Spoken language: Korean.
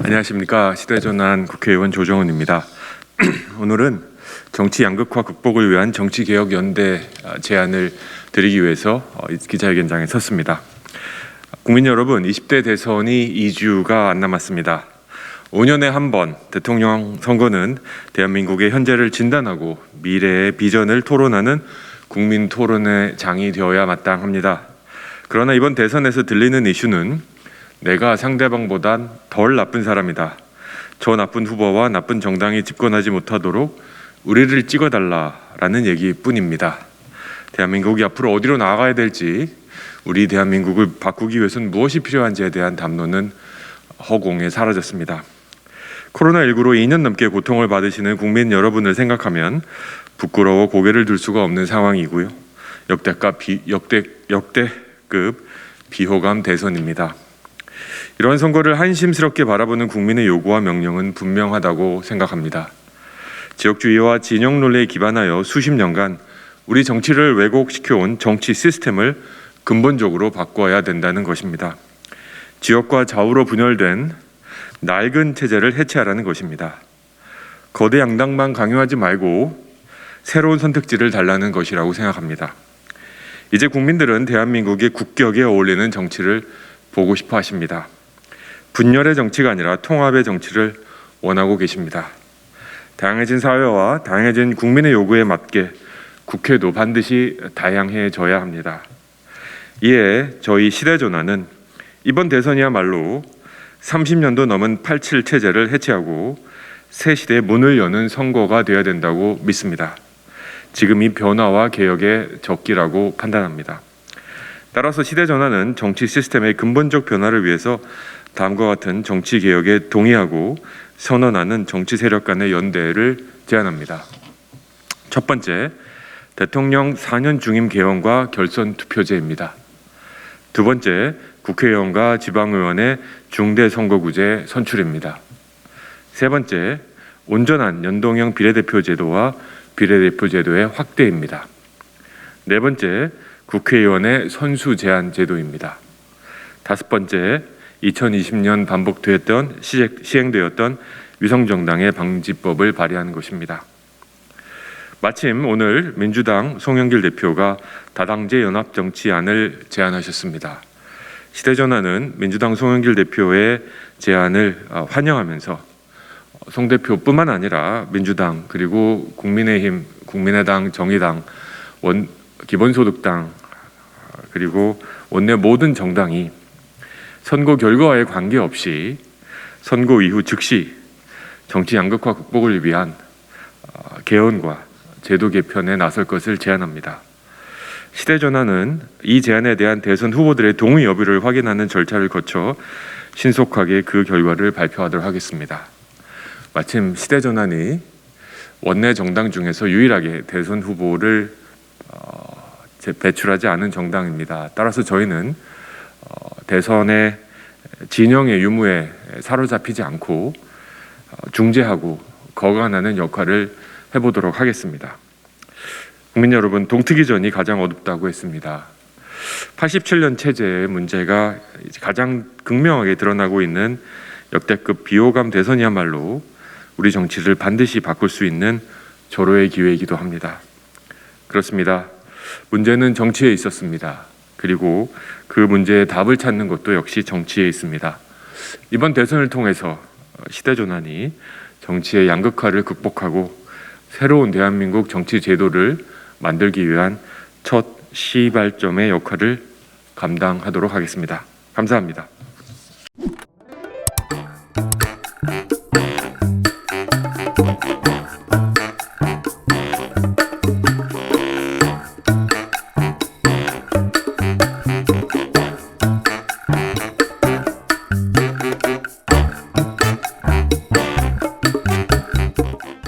안녕하십니까. 시대전환 국회의원 조정훈입니다. 오늘은 정치 양극화 극복을 위한 정치개혁연대 제안을 드리기 위해서 기자회견장에 섰습니다. 국민 여러분, 20대 대선이 2주가 안 남았습니다. 5년에 한 번 대통령 선거는 대한민국의 현재를 진단하고 미래의 비전을 토론하는 국민 토론의 장이 되어야 마땅합니다. 그러나 이번 대선에서 들리는 이슈는 내가 상대방보단 덜 나쁜 사람이다. 저 나쁜 후보와 나쁜 정당이 집권하지 못하도록 우리를 찍어달라라는 얘기뿐입니다. 대한민국이 앞으로 어디로 나아가야 될지, 우리 대한민국을 바꾸기 위해서는 무엇이 필요한지에 대한 담론은 허공에 사라졌습니다. 코로나19로 2년 넘게 고통을 받으시는 국민 여러분을 생각하면 부끄러워 고개를 들 수가 없는 상황이고요. 역대급 비호감 대선입니다. 이런 선거를 한심스럽게 바라보는 국민의 요구와 명령은 분명하다고 생각합니다. 지역주의와 진영 논리에 기반하여 수십 년간 우리 정치를 왜곡시켜온 정치 시스템을 근본적으로 바꿔야 된다는 것입니다. 지역과 좌우로 분열된 낡은 체제를 해체하라는 것입니다. 거대 양당만 강요하지 말고 새로운 선택지를 달라는 것이라고 생각합니다. 이제 국민들은 대한민국의 국격에 어울리는 정치를 보고 싶어 하십니다. 분열의 정치가 아니라 통합의 정치를 원하고 계십니다. 다양해진 사회와 다양해진 국민의 요구에 맞게 국회도 반드시 다양해져야 합니다. 이에 저희 시대전환은 이번 대선이야말로 30년도 넘은 87 체제를 해체하고 새 시대의 문을 여는 선거가 되어야 된다고 믿습니다. 지금 이 변화와 개혁의 적기라고 판단합니다. 따라서 시대전환은 정치 시스템의 근본적 변화를 위해서 다음과 같은 정치 개혁에 동의하고 선언하는 정치 세력 간의 연대를 제안합니다. 첫 번째, 대통령 4년 중임 개헌과 결선 투표제입니다. 두 번째, 국회의원과 지방의원의 중대선거구제 선출입니다. 세 번째, 온전한 연동형 비례대표 제도와 비례대표 제도의 확대입니다. 네 번째, 국회의원의 선수 제한 제도입니다. 다섯 번째, 2020년 반복되었던 시행되었던 위성정당의 방지법을 발의하는 것입니다. 마침 오늘 민주당 송영길 대표가 다당제 연합정치안을 제안하셨습니다. 시대전환은 민주당 송영길 대표의 제안을 환영하면서 송 대표뿐만 아니라 민주당 그리고 국민의힘, 국민의당, 정의당, 기본소득당 그리고 원내 모든 정당이 선거 결과에 관계없이 선거 이후 즉시 정치 양극화 극복을 위한 개헌과 제도 개편에 나설 것을 제안합니다. 시대전환은 이 제안에 대한 대선 후보들의 동의 여부를 확인하는 절차를 거쳐 신속하게 그 결과를 발표하도록 하겠습니다. 마침 시대전환이 원내 정당 중에서 유일하게 대선 후보를 배출하지 않은 정당입니다. 따라서 저희는 대선의 진영의 유무에 사로잡히지 않고 중재하고 거간하는 역할을 해보도록 하겠습니다. 국민 여러분, 동트기전이 가장 어둡다고 했습니다. 87년 체제의 문제가 가장 극명하게 드러나고 있는 역대급 비호감 대선이야말로 우리 정치를 반드시 바꿀 수 있는 절호의 기회이기도 합니다. 그렇습니다. 문제는 정치에 있었습니다. 그리고 그 문제의 답을 찾는 것도 역시 정치에 있습니다. 이번 대선을 통해서 시대전환이 정치의 양극화를 극복하고 새로운 대한민국 정치 제도를 만들기 위한 첫 시발점의 역할을 감당하도록 하겠습니다. 감사합니다.